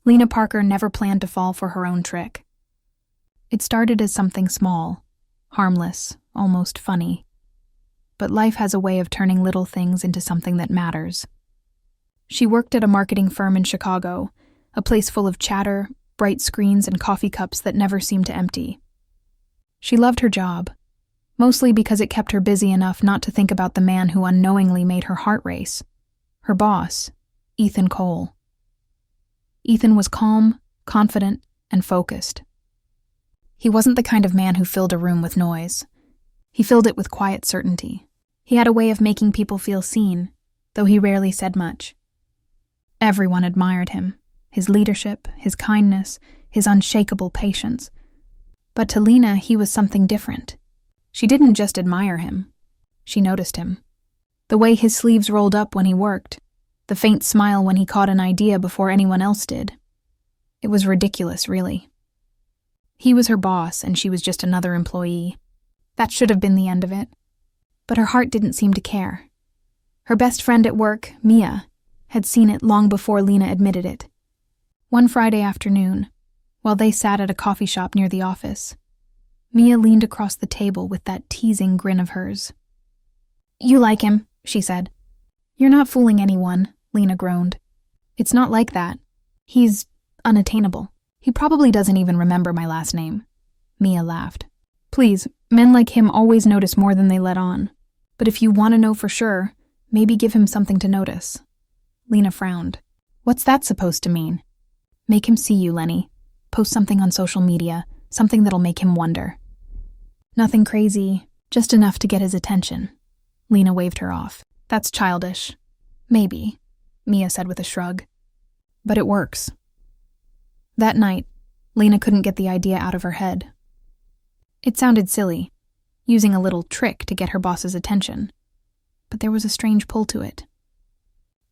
Lena Parker never planned to fall for her own trick. It started as something small, harmless, almost funny. But life has a way of turning little things into something that matters. She worked at a marketing firm in Chicago, a place full of chatter, bright screens, and coffee cups that never seemed to empty. She loved her job, mostly because it kept her busy enough not to think about the man who unknowingly made her heart race. Her boss, Ethan Cole. Ethan was calm, confident, and focused. He wasn't the kind of man who filled a room with noise. He filled it with quiet certainty. He had a way of making people feel seen, though he rarely said much. Everyone admired him, his leadership, his kindness, his unshakable patience. But to Lena, he was something different. She didn't just admire him. She noticed him. The way his sleeves rolled up when he worked, the faint smile when he caught an idea before anyone else did. It was ridiculous, really. He was her boss, and she was just another employee. That should have been the end of it. But her heart didn't seem to care. Her best friend at work, Mia, had seen it long before Lena admitted it. One Friday afternoon, while they sat at a coffee shop near the office, Mia leaned across the table with that teasing grin of hers. "You like him," she said. "You're not fooling anyone," Lena groaned. "It's not like that. He's unattainable. He probably doesn't even remember my last name." Mia laughed. "Please, men like him always notice more than they let on. But if you want to know for sure, maybe give him something to notice." Lena frowned. "What's that supposed to mean?" "Make him see you, Lenny. Post something on social media, something that'll make him wonder." "Nothing crazy, just enough to get his attention." Lena waved her off. "That's childish." "Maybe," Mia said with a shrug. "But it works." That night, Lena couldn't get the idea out of her head. It sounded silly, using a little trick to get her boss's attention. But there was a strange pull to it.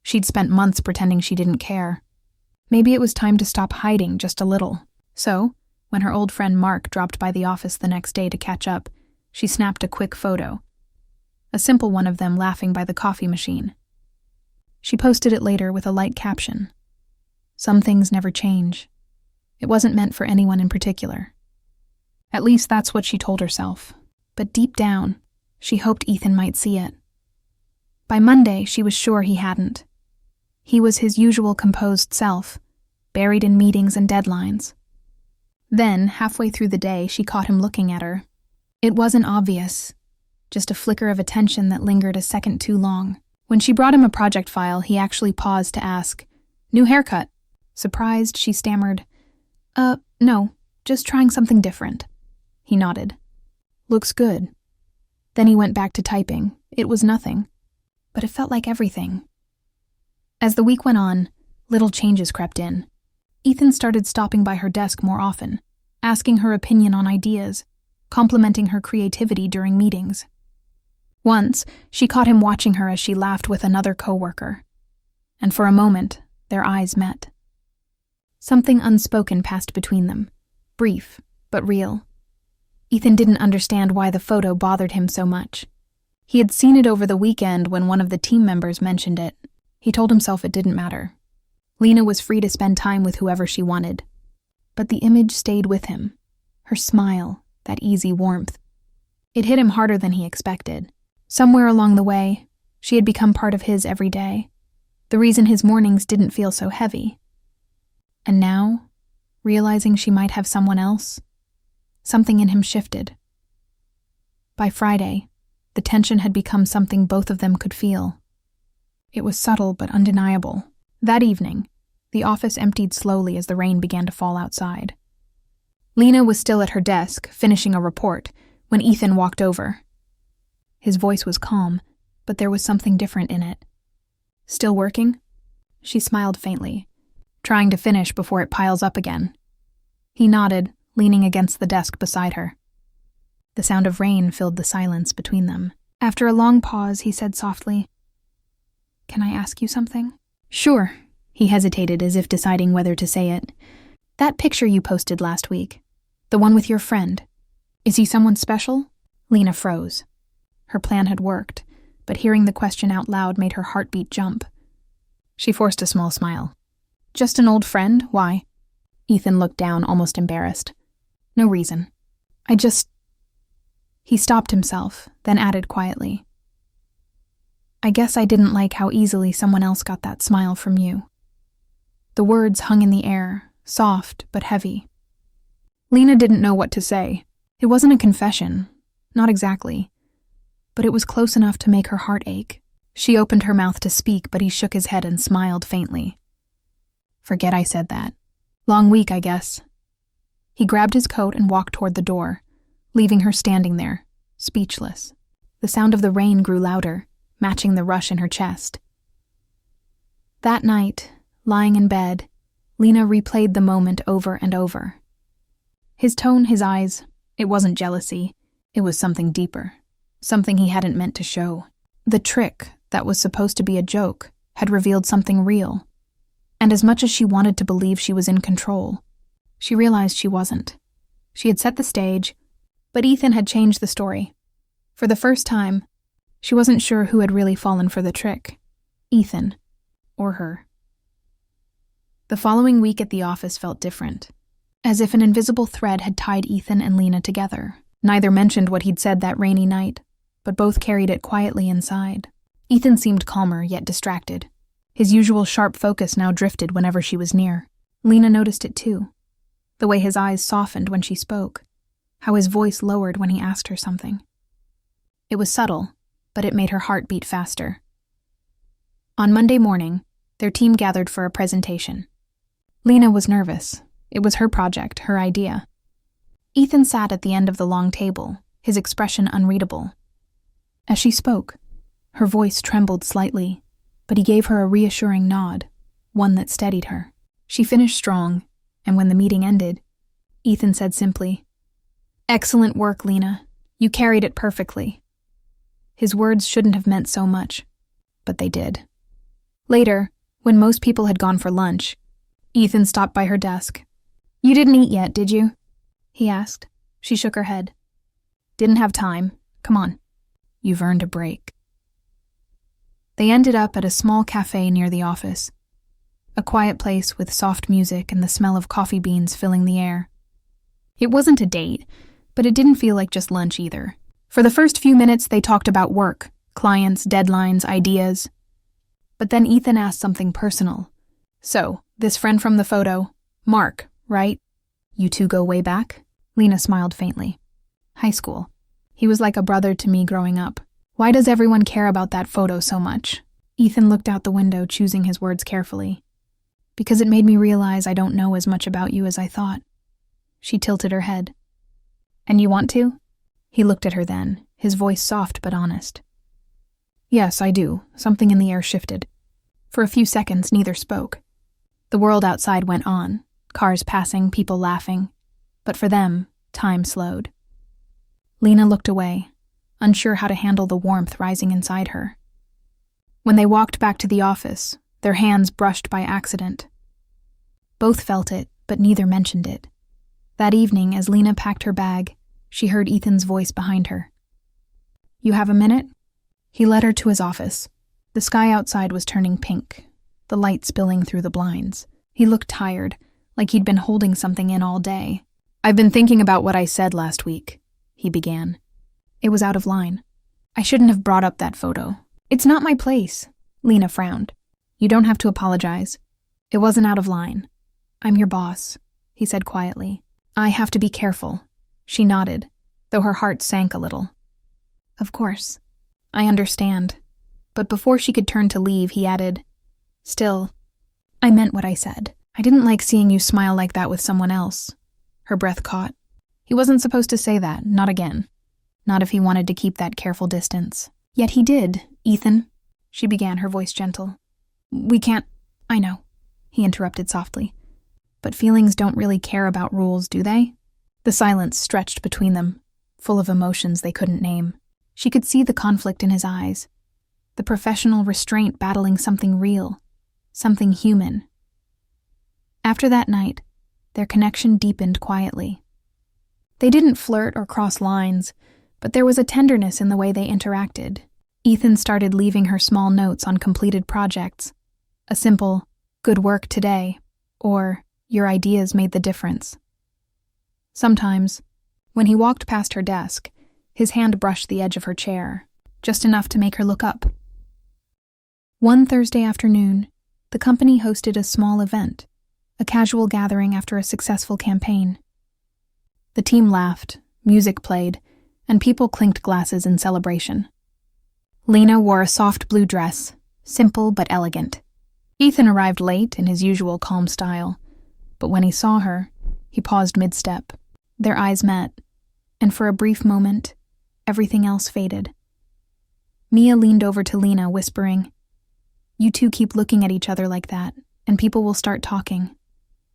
She'd spent months pretending she didn't care. Maybe it was time to stop hiding just a little. So, when her old friend Mark dropped by the office the next day to catch up, she snapped a quick photo. A simple one of them laughing by the coffee machine. She posted it later with a light caption. "Some things never change." It wasn't meant for anyone in particular. At least that's what she told herself. But deep down, she hoped Ethan might see it. By Monday, she was sure he hadn't. He was his usual composed self, buried in meetings and deadlines. Then, halfway through the day, she caught him looking at her. It wasn't obvious, just a flicker of attention that lingered a second too long. When she brought him a project file, he actually paused to ask, "New haircut?" Surprised, she stammered, No, just trying something different." He nodded. "Looks good." Then he went back to typing. It was nothing, but it felt like everything. As the week went on, little changes crept in. Ethan started stopping by her desk more often, asking her opinion on ideas, complimenting her creativity during meetings. Once, she caught him watching her as she laughed with another coworker, and for a moment, their eyes met. Something unspoken passed between them, brief, but real. Ethan didn't understand why the photo bothered him so much. He had seen it over the weekend when one of the team members mentioned it. He told himself it didn't matter. Lena was free to spend time with whoever she wanted. But the image stayed with him. Her smile, that easy warmth. It hit him harder than he expected. Somewhere along the way, she had become part of his every day. The reason his mornings didn't feel so heavy. And now, realizing she might have someone else, something in him shifted. By Friday, the tension had become something both of them could feel. It was subtle but undeniable. That evening, the office emptied slowly as the rain began to fall outside. Lena was still at her desk, finishing a report, when Ethan walked over. His voice was calm, but there was something different in it. "Still working?" She smiled faintly, trying to finish before it piles up again. He nodded, leaning against the desk beside her. The sound of rain filled the silence between them. After a long pause, he said softly, "Can I ask you something?" "Sure." He hesitated as if deciding whether to say it. "That picture you posted last week, the one with your friend, is he someone special?" Lena froze. Her plan had worked, but hearing the question out loud made her heartbeat jump. She forced a small smile. Just an old friend, why? Ethan looked down, almost embarrassed. No reason. He stopped himself, then added quietly. I guess I didn't like how easily someone else got that smile from you. The words hung in the air, soft but heavy. Lena didn't know what to say. It wasn't a confession, not exactly, but it was close enough to make her heart ache. She opened her mouth to speak, but he shook his head and smiled faintly. Forget I said that. Long week, I guess. He grabbed his coat and walked toward the door, leaving her standing there, speechless. The sound of the rain grew louder, matching the rush in her chest. That night, lying in bed, Lena replayed the moment over and over. His tone, his eyes, it wasn't jealousy, it was something deeper, something he hadn't meant to show. The trick that was supposed to be a joke had revealed something real, and as much as she wanted to believe she was in control, she realized she wasn't. She had set the stage, but Ethan had changed the story. For the first time, she wasn't sure who had really fallen for the trick, Ethan or her. The following week at the office felt different, as if an invisible thread had tied Ethan and Lena together. Neither mentioned what he'd said that rainy night, but both carried it quietly inside. Ethan seemed calmer, yet distracted. His usual sharp focus now drifted whenever she was near. Lena noticed it too. The way his eyes softened when she spoke, how his voice lowered when he asked her something. It was subtle, but it made her heart beat faster. On Monday morning, their team gathered for a presentation. Lena was nervous. It was her project, her idea. Ethan sat at the end of the long table, his expression unreadable. As she spoke, her voice trembled slightly, but he gave her a reassuring nod, one that steadied her. She finished strong, and when the meeting ended, Ethan said simply, "Excellent work, Lena. You carried it perfectly." His words shouldn't have meant so much, but they did. Later, when most people had gone for lunch, Ethan stopped by her desk. "You didn't eat yet, did you?" he asked. She shook her head. "Didn't have time. Come on. You've earned a break." They ended up at a small cafe near the office, a quiet place with soft music and the smell of coffee beans filling the air. It wasn't a date, but it didn't feel like just lunch either. For the first few minutes, they talked about work, clients, deadlines, ideas. But then Ethan asked something personal. "So, this friend from the photo, Mark, right? You two go way back?" Lena smiled faintly. "High school. He was like a brother to me growing up. Why does everyone care about that photo so much?" Ethan looked out the window, choosing his words carefully. "Because it made me realize I don't know as much about you as I thought." She tilted her head. "And you want to?" He looked at her then, his voice soft but honest. "Yes, I do." Something in the air shifted. For a few seconds, neither spoke. The world outside went on, cars passing, people laughing. But for them, time slowed. Lena looked away, unsure how to handle the warmth rising inside her. When they walked back to the office, their hands brushed by accident. Both felt it, but neither mentioned it. That evening, as Lena packed her bag, she heard Ethan's voice behind her. "You have a minute?" He led her to his office. The sky outside was turning pink, the light spilling through the blinds. He looked tired, like he'd been holding something in all day. "I've been thinking about what I said last week," he began. It was out of line. "I shouldn't have brought up that photo." "It's not my place," Lena frowned. "You don't have to apologize. It wasn't out of line. I'm your boss," he said quietly. "I have to be careful." She nodded, though her heart sank a little. "Of course. I understand." But before she could turn to leave, he added, "Still, I meant what I said. I didn't like seeing you smile like that with someone else." Her breath caught. He wasn't supposed to say that, not again. Not if he wanted to keep that careful distance. Yet he did, Ethan, she began, her voice gentle. "We can't—" "I know," he interrupted softly. "But feelings don't really care about rules, do they?" The silence stretched between them, full of emotions they couldn't name. She could see the conflict in his eyes, the professional restraint battling something real, something human. After that night, their connection deepened quietly. They didn't flirt or cross lines, but there was a tenderness in the way they interacted. Ethan started leaving her small notes on completed projects. A simple, "good work today," or your ideas made the difference. Sometimes, when he walked past her desk, his hand brushed the edge of her chair, just enough to make her look up. One Thursday afternoon, the company hosted a small event, a casual gathering after a successful campaign. The team laughed, music played, and people clinked glasses in celebration. Lena wore a soft blue dress, simple but elegant. Ethan arrived late in his usual calm style, but when he saw her, he paused mid-step. Their eyes met, and for a brief moment, everything else faded. Mia leaned over to Lena, whispering, "You two keep looking at each other like that, and people will start talking."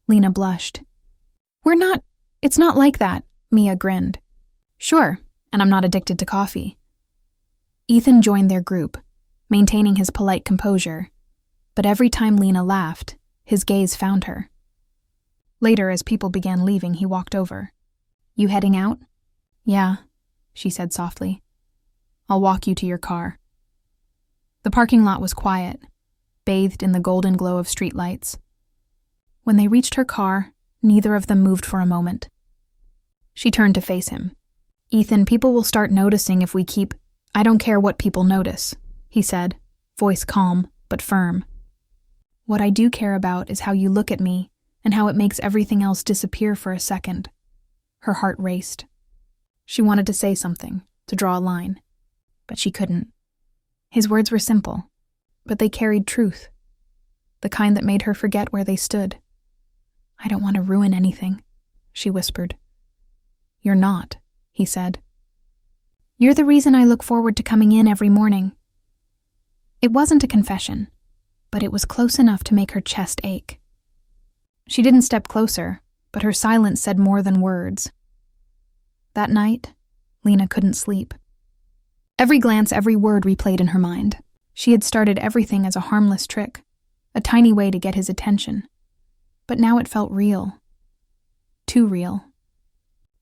Lena blushed. It's not like that," Mia grinned. "Sure, and I'm not addicted to coffee." Ethan joined their group, maintaining his polite composure, but every time Lena laughed, his gaze found her. Later, as people began leaving, he walked over. "You heading out?" "Yeah," she said softly. "I'll walk you to your car." The parking lot was quiet, bathed in the golden glow of streetlights. When they reached her car, neither of them moved for a moment. She turned to face him. "Ethan, people will start noticing if we keep—" "I don't care what people notice," he said, voice calm but firm. "What I do care about is how you look at me and how it makes everything else disappear for a second." Her heart raced. She wanted to say something, to draw a line, but she couldn't. His words were simple, but they carried truth, the kind that made her forget where they stood. "I don't want to ruin anything," she whispered. "You're not," he said. "You're the reason I look forward to coming in every morning." It wasn't a confession, but it was close enough to make her chest ache. She didn't step closer, but her silence said more than words. That night, Lena couldn't sleep. Every glance, every word replayed in her mind. She had started everything as a harmless trick, a tiny way to get his attention. But now it felt real. Too real.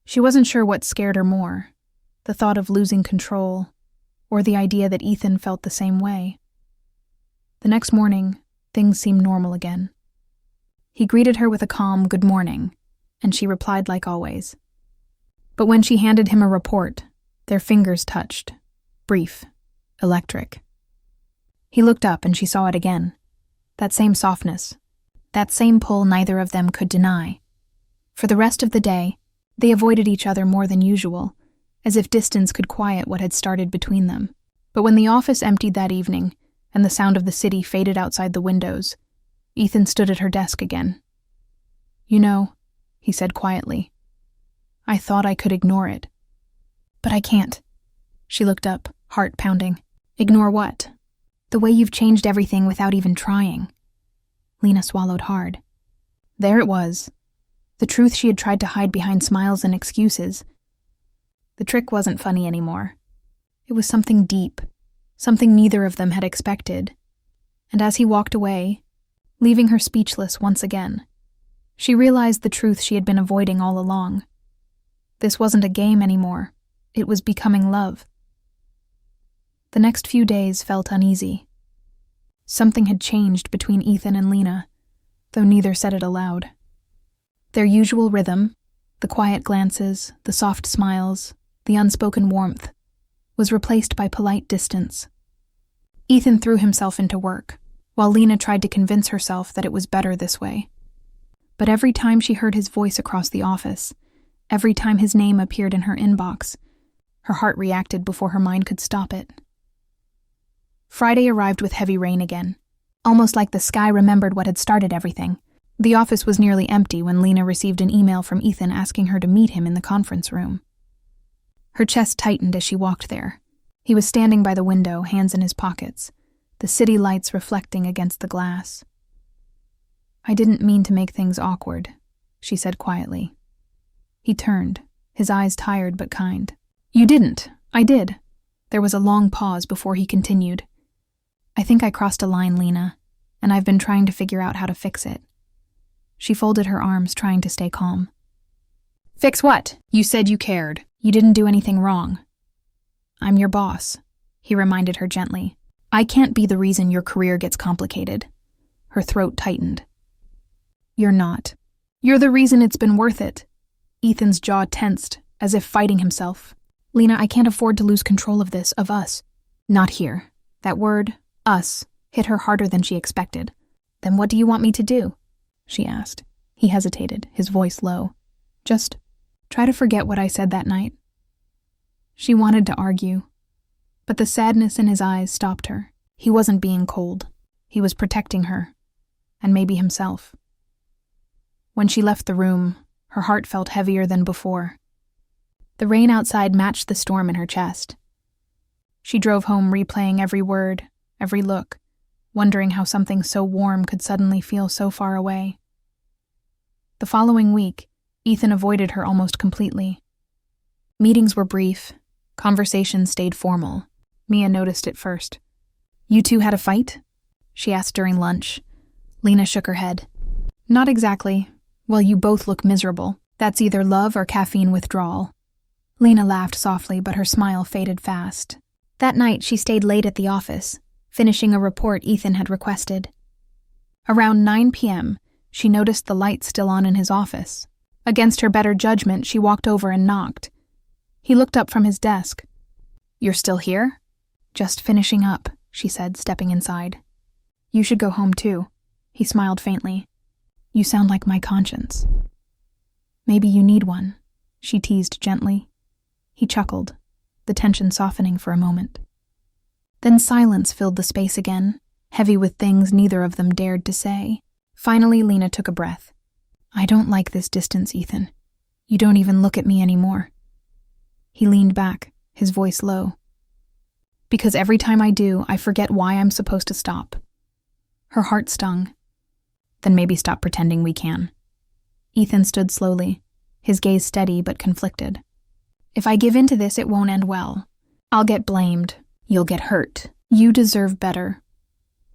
She wasn't sure what scared her more, the thought of losing control, or the idea that Ethan felt the same way. The next morning, things seemed normal again. He greeted her with a calm "good morning," and she replied like always. But when she handed him a report, their fingers touched. Brief. Electric. He looked up and she saw it again. That same softness. That same pull neither of them could deny. For the rest of the day, they avoided each other more than usual, as if distance could quiet what had started between them. But when the office emptied that evening, and the sound of the city faded outside the windows, Ethan stood at her desk again. "You know," he said quietly, "I thought I could ignore it. But I can't." She looked up, heart pounding. "Ignore what?" "The way you've changed everything without even trying." Lena swallowed hard. There it was. The truth she had tried to hide behind smiles and excuses. The trick wasn't funny anymore. It was something deep, something neither of them had expected. And as he walked away, leaving her speechless once again, she realized the truth she had been avoiding all along. This wasn't a game anymore. It was becoming love. The next few days felt uneasy. Something had changed between Ethan and Lena, though neither said it aloud. Their usual rhythm, the quiet glances, the soft smiles, the unspoken warmth, was replaced by polite distance. Ethan threw himself into work, while Lena tried to convince herself that it was better this way. But every time she heard his voice across the office, every time his name appeared in her inbox, her heart reacted before her mind could stop it. Friday arrived with heavy rain again, almost like the sky remembered what had started everything. The office was nearly empty when Lena received an email from Ethan asking her to meet him in the conference room. Her chest tightened as she walked there. He was standing by the window, hands in his pockets, the city lights reflecting against the glass. "I didn't mean to make things awkward," she said quietly. He turned, his eyes tired but kind. "You didn't. I did." There was a long pause before he continued. "I think I crossed a line, Lena, and I've been trying to figure out how to fix it." She folded her arms, trying to stay calm. "Fix what? You said you cared. You didn't do anything wrong." "I'm your boss," he reminded her gently. "I can't be the reason your career gets complicated." Her throat tightened. You're not. You're the reason it's been worth it. Ethan's jaw tensed, as if fighting himself. Lena, I can't afford to lose control of this, of us. Not here. That word, us, hit her harder than she expected. Then what do you want me to do? She asked. He hesitated, his voice low. Just try to forget what I said that night. She wanted to argue, but the sadness in his eyes stopped her. He wasn't being cold. He was protecting her, and maybe himself. When she left the room, her heart felt heavier than before. The rain outside matched the storm in her chest. She drove home replaying every word, every look, wondering how something so warm could suddenly feel so far away. The following week, Ethan avoided her almost completely. Meetings were brief, conversations stayed formal. Mia noticed it first. You two had a fight? She asked during lunch. Lena shook her head. Not exactly. Well, you both look miserable. That's either love or caffeine withdrawal. Lena laughed softly, but her smile faded fast. That night, she stayed late at the office, finishing a report Ethan had requested. Around 9 p.m., she noticed the light still on in his office. Against her better judgment, she walked over and knocked. He looked up from his desk. You're still here? Just finishing up, she said, stepping inside. You should go home too. He smiled faintly. You sound like my conscience. Maybe you need one, she teased gently. He chuckled, the tension softening for a moment. Then silence filled the space again, heavy with things neither of them dared to say. Finally, Lena took a breath. I don't like this distance, Ethan. You don't even look at me anymore. He leaned back, his voice low. Because every time I do, I forget why I'm supposed to stop. Her heart stung. Then maybe stop pretending we can. Ethan stood slowly, his gaze steady but conflicted. If I give in to this, it won't end well. I'll get blamed. You'll get hurt. You deserve better.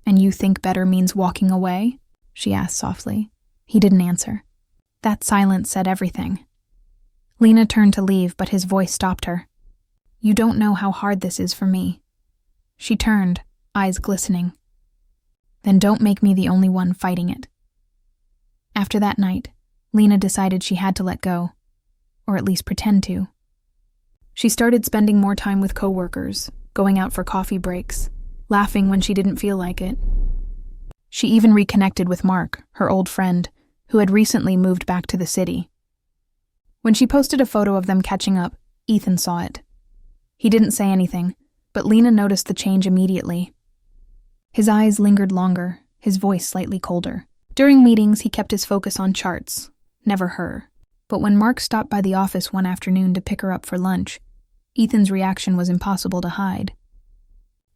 And you think better means walking away? She asked softly. He didn't answer. That silence said everything. Lena turned to leave, but his voice stopped her. You don't know how hard this is for me. She turned, eyes glistening. Then don't make me the only one fighting it. After that night, Lena decided she had to let go, or at least pretend to. She started spending more time with coworkers, going out for coffee breaks, laughing when she didn't feel like it. She even reconnected with Mark, her old friend, who had recently moved back to the city. When she posted a photo of them catching up, Ethan saw it. He didn't say anything, but Lena noticed the change immediately. His eyes lingered longer, his voice slightly colder. During meetings, he kept his focus on charts, never her. But when Mark stopped by the office one afternoon to pick her up for lunch, Ethan's reaction was impossible to hide.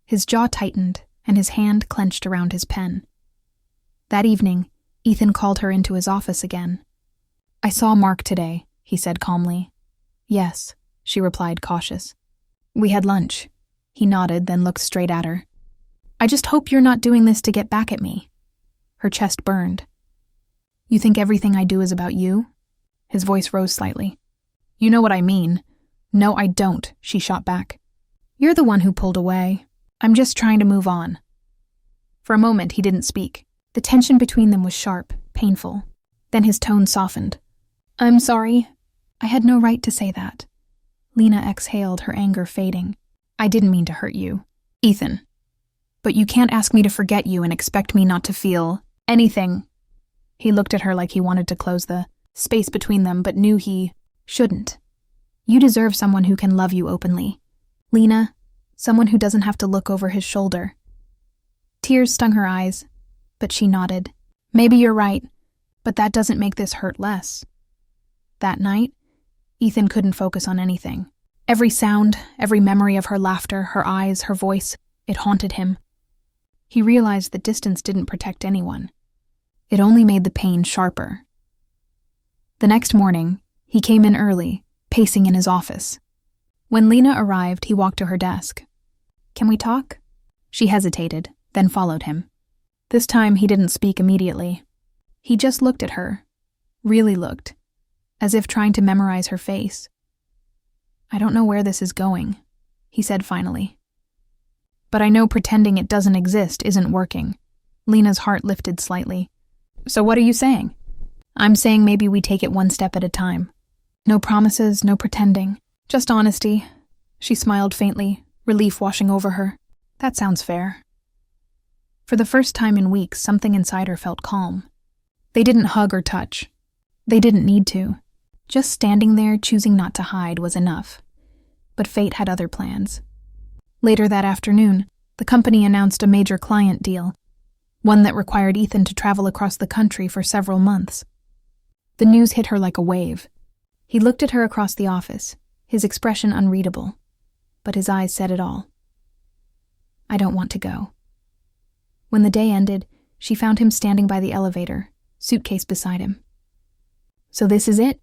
His jaw tightened, and his hand clenched around his pen. That evening, Ethan called her into his office again. I saw Mark today, he said calmly. Yes, she replied, cautious. We had lunch. He nodded, then looked straight at her. I just hope you're not doing this to get back at me. Her chest burned. You think everything I do is about you? His voice rose slightly. You know what I mean. No, I don't, she shot back. You're the one who pulled away. I'm just trying to move on. For a moment, he didn't speak. The tension between them was sharp, painful. Then his tone softened. I'm sorry. I had no right to say that. Lena exhaled, her anger fading. I didn't mean to hurt you. Ethan. But you can't ask me to forget you and expect me not to feel anything. He looked at her like he wanted to close the space between them, but knew he shouldn't. You deserve someone who can love you openly. Lena, someone who doesn't have to look over his shoulder. Tears stung her eyes, but she nodded. Maybe you're right, but that doesn't make this hurt less. That night, Ethan couldn't focus on anything. Every sound, every memory of her laughter, her eyes, her voice, it haunted him. He realized that distance didn't protect anyone. It only made the pain sharper. The next morning, he came in early, pacing in his office. When Lena arrived, he walked to her desk. Can we talk? She hesitated, then followed him. This time, he didn't speak immediately. He just looked at her, really looked, as if trying to memorize her face. I don't know where this is going, he said finally. But I know pretending it doesn't exist isn't working. Lena's heart lifted slightly. So what are you saying? I'm saying maybe we take it one step at a time. No promises, no pretending. Just honesty. She smiled faintly, relief washing over her. That sounds fair. For the first time in weeks, something inside her felt calm. They didn't hug or touch. They didn't need to. Just standing there, choosing not to hide, was enough. But fate had other plans. Later that afternoon, the company announced a major client deal, one that required Ethan to travel across the country for several months. The news hit her like a wave. He looked at her across the office, his expression unreadable, but his eyes said it all. I don't want to go. When the day ended, she found him standing by the elevator, suitcase beside him. So this is it?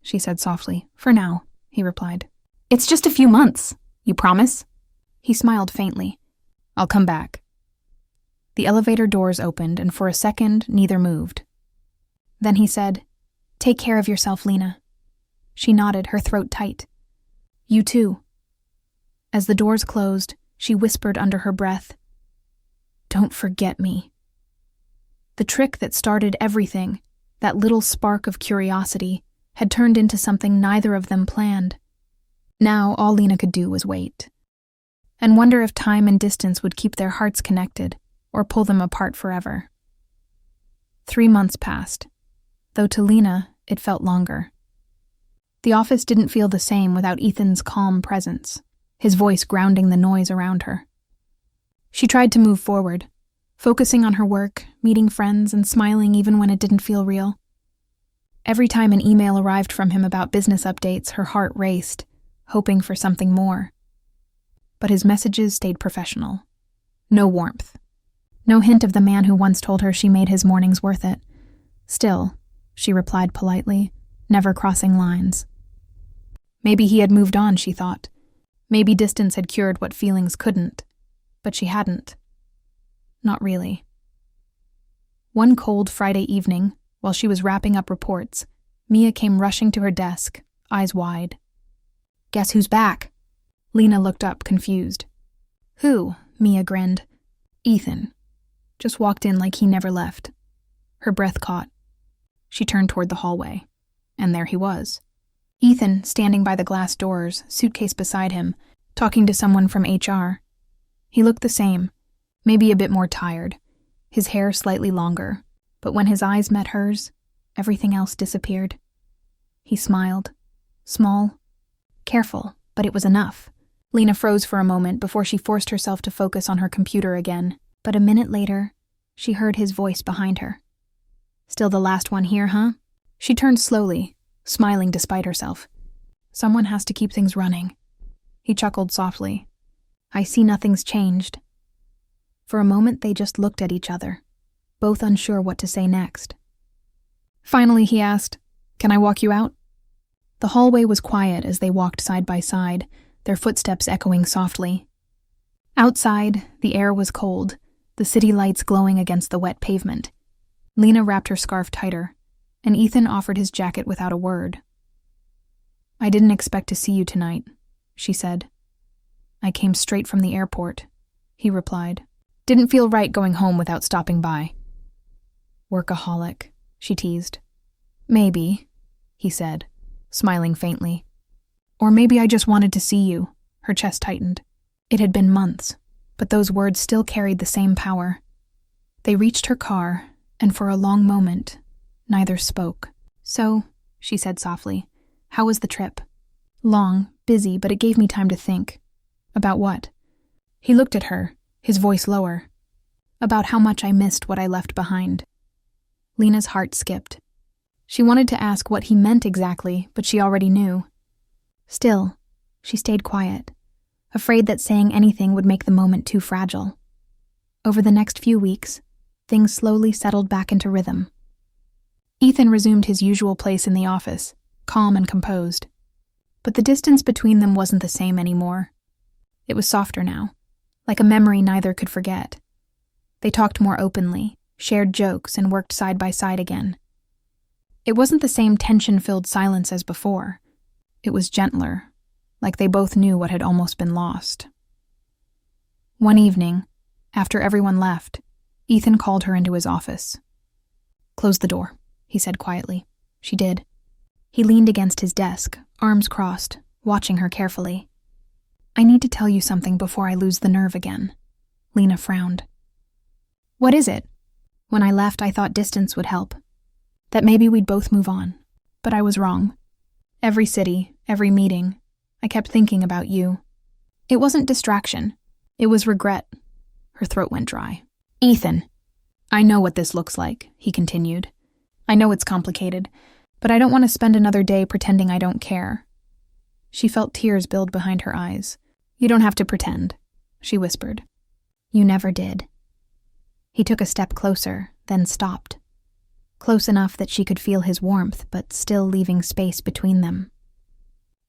She said softly. For now, he replied. It's just a few months. You promise? He smiled faintly. I'll come back. The elevator doors opened, and for a second, neither moved. Then he said, Take care of yourself, Lena. She nodded, her throat tight. You too. As the doors closed, she whispered under her breath, Don't forget me. The trick that started everything, that little spark of curiosity, had turned into something neither of them planned. Now all Lena could do was wait, and wonder if time and distance would keep their hearts connected or pull them apart forever. 3 months passed, though to Lena it felt longer. The office didn't feel the same without Ethan's calm presence, his voice grounding the noise around her. She tried to move forward, focusing on her work, meeting friends, and smiling even when it didn't feel real. Every time an email arrived from him about business updates, her heart raced, hoping for something more. But his messages stayed professional. No warmth. No hint of the man who once told her she made his mornings worth it. Still, she replied politely, never crossing lines. Maybe he had moved on, she thought. Maybe distance had cured what feelings couldn't. But she hadn't. Not really. One cold Friday evening, while she was wrapping up reports, Mia came rushing to her desk, eyes wide. Guess who's back? Lena looked up, confused. Who? Mia grinned. Ethan. Just walked in like he never left. Her breath caught. She turned toward the hallway, and there he was. Ethan, standing by the glass doors, suitcase beside him, talking to someone from HR. He looked the same, maybe a bit more tired, his hair slightly longer, but when his eyes met hers, everything else disappeared. He smiled. Small, careful, but it was enough. Lena froze for a moment before she forced herself to focus on her computer again, but a minute later, she heard his voice behind her. Still the last one here, huh? She turned slowly, smiling despite herself. Someone has to keep things running. He chuckled softly. I see nothing's changed. For a moment they just looked at each other, both unsure what to say next. Finally he asked, Can I walk you out? The hallway was quiet as they walked side by side, their footsteps echoing softly. Outside, the air was cold, the city lights glowing against the wet pavement. Lena wrapped her scarf tighter, and Ethan offered his jacket without a word. I didn't expect to see you tonight, she said. I came straight from the airport, he replied. Didn't feel right going home without stopping by. Workaholic, she teased. Maybe, he said, smiling faintly. Or maybe I just wanted to see you, her chest tightened. It had been months, but those words still carried the same power. They reached her car, and for a long moment, neither spoke. So, she said softly, how was the trip? Long, busy, but it gave me time to think. About what? He looked at her, his voice lower. About how much I missed what I left behind. Lena's heart skipped. She wanted to ask what he meant exactly, but she already knew. Still, she stayed quiet, afraid that saying anything would make the moment too fragile. Over the next few weeks, things slowly settled back into rhythm. Ethan resumed his usual place in the office, calm and composed. But the distance between them wasn't the same anymore. It was softer now, like a memory neither could forget. They talked more openly, shared jokes, and worked side by side again. It wasn't the same tension-filled silence as before. It was gentler, like they both knew what had almost been lost. One evening, after everyone left, Ethan called her into his office. Close the door, he said quietly. She did. He leaned against his desk, arms crossed, watching her carefully. I need to tell you something before I lose the nerve again. Lena frowned. What is it? When I left, I thought distance would help. That maybe we'd both move on. But I was wrong. Every city, every meeting, I kept thinking about you. It wasn't distraction. It was regret. Her throat went dry. Ethan. I know what this looks like, he continued. I know it's complicated, but I don't want to spend another day pretending I don't care. She felt tears build behind her eyes. You don't have to pretend, she whispered. You never did. He took a step closer, then stopped. Close enough that she could feel his warmth, but still leaving space between them.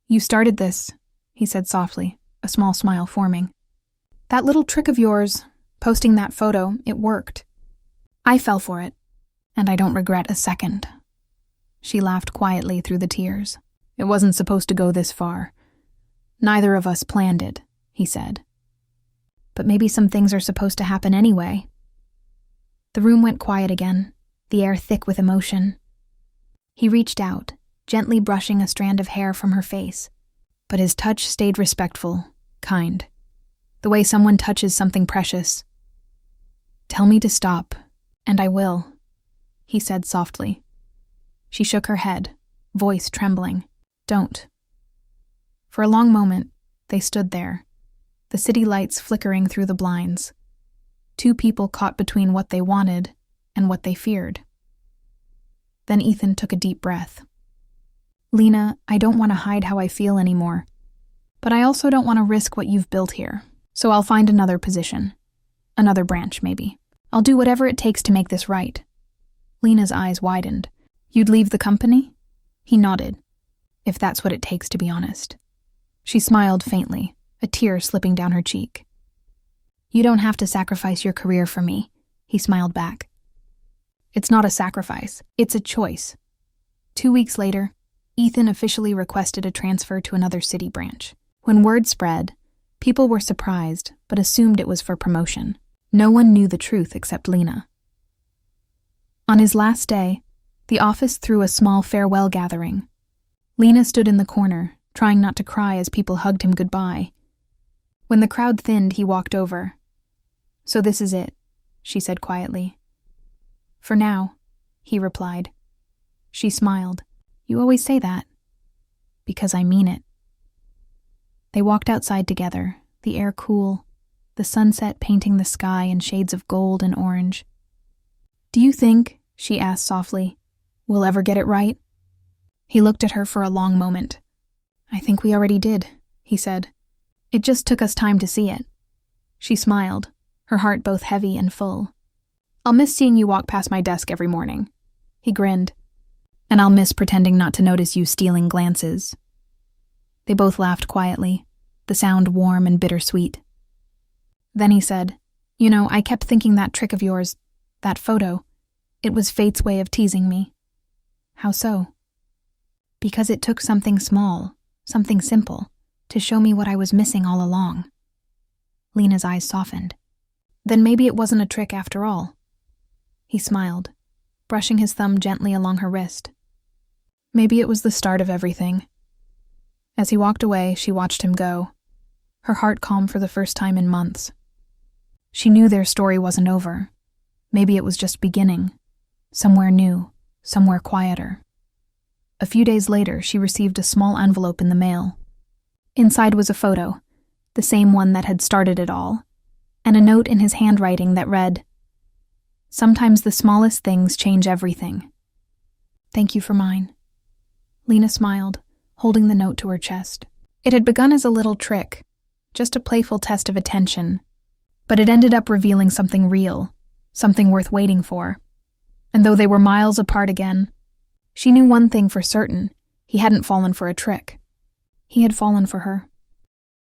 You started this, he said softly, a small smile forming. That little trick of yours, posting that photo, it worked. I fell for it, and I don't regret a second. She laughed quietly through the tears. It wasn't supposed to go this far. Neither of us planned it, he said. But maybe some things are supposed to happen anyway. The room went quiet again, the air thick with emotion. He reached out, gently brushing a strand of hair from her face, but his touch stayed respectful, kind. The way someone touches something precious. Tell me to stop, and I will, he said softly. She shook her head, voice trembling. Don't. For a long moment, they stood there, the city lights flickering through the blinds. Two people caught between what they wanted and what they feared. Then Ethan took a deep breath. Lena, I don't want to hide how I feel anymore, but I also don't want to risk what you've built here, so I'll find another position. Another branch, maybe. I'll do whatever it takes to make this right. Lena's eyes widened. You'd leave the company? He nodded. If that's what it takes, to be honest. She smiled faintly, a tear slipping down her cheek. You don't have to sacrifice your career for me, he smiled back. It's not a sacrifice, it's a choice. 2 weeks later, Ethan officially requested a transfer to another city branch. When word spread, people were surprised, but assumed it was for promotion. No one knew the truth except Lena. On his last day, the office threw a small farewell gathering. Lena stood in the corner, trying not to cry as people hugged him goodbye. When the crowd thinned, he walked over. So this is it, she said quietly. For now, he replied. She smiled. You always say that. Because I mean it. They walked outside together, the air cool, the sunset painting the sky in shades of gold and orange. Do you think, she asked softly, we'll ever get it right? He looked at her for a long moment. I think we already did, he said. It just took us time to see it. She smiled, her heart both heavy and full. I'll miss seeing you walk past my desk every morning. He grinned. And I'll miss pretending not to notice you stealing glances. They both laughed quietly, the sound warm and bittersweet. Then he said, You know, I kept thinking that trick of yours, that photo, it was fate's way of teasing me. How so? Because it took something small, something simple, to show me what I was missing all along. Lena's eyes softened. Then maybe it wasn't a trick after all. He smiled, brushing his thumb gently along her wrist. Maybe it was the start of everything. As he walked away, she watched him go, her heart calm for the first time in months. She knew their story wasn't over. Maybe it was just beginning. Somewhere new, somewhere quieter. A few days later, she received a small envelope in the mail. Inside was a photo, the same one that had started it all, and a note in his handwriting that read, Sometimes the smallest things change everything. Thank you for mine. Lena smiled, holding the note to her chest. It had begun as a little trick, just a playful test of attention, but it ended up revealing something real, something worth waiting for. And though they were miles apart again, she knew one thing for certain: he hadn't fallen for a trick. He had fallen for her.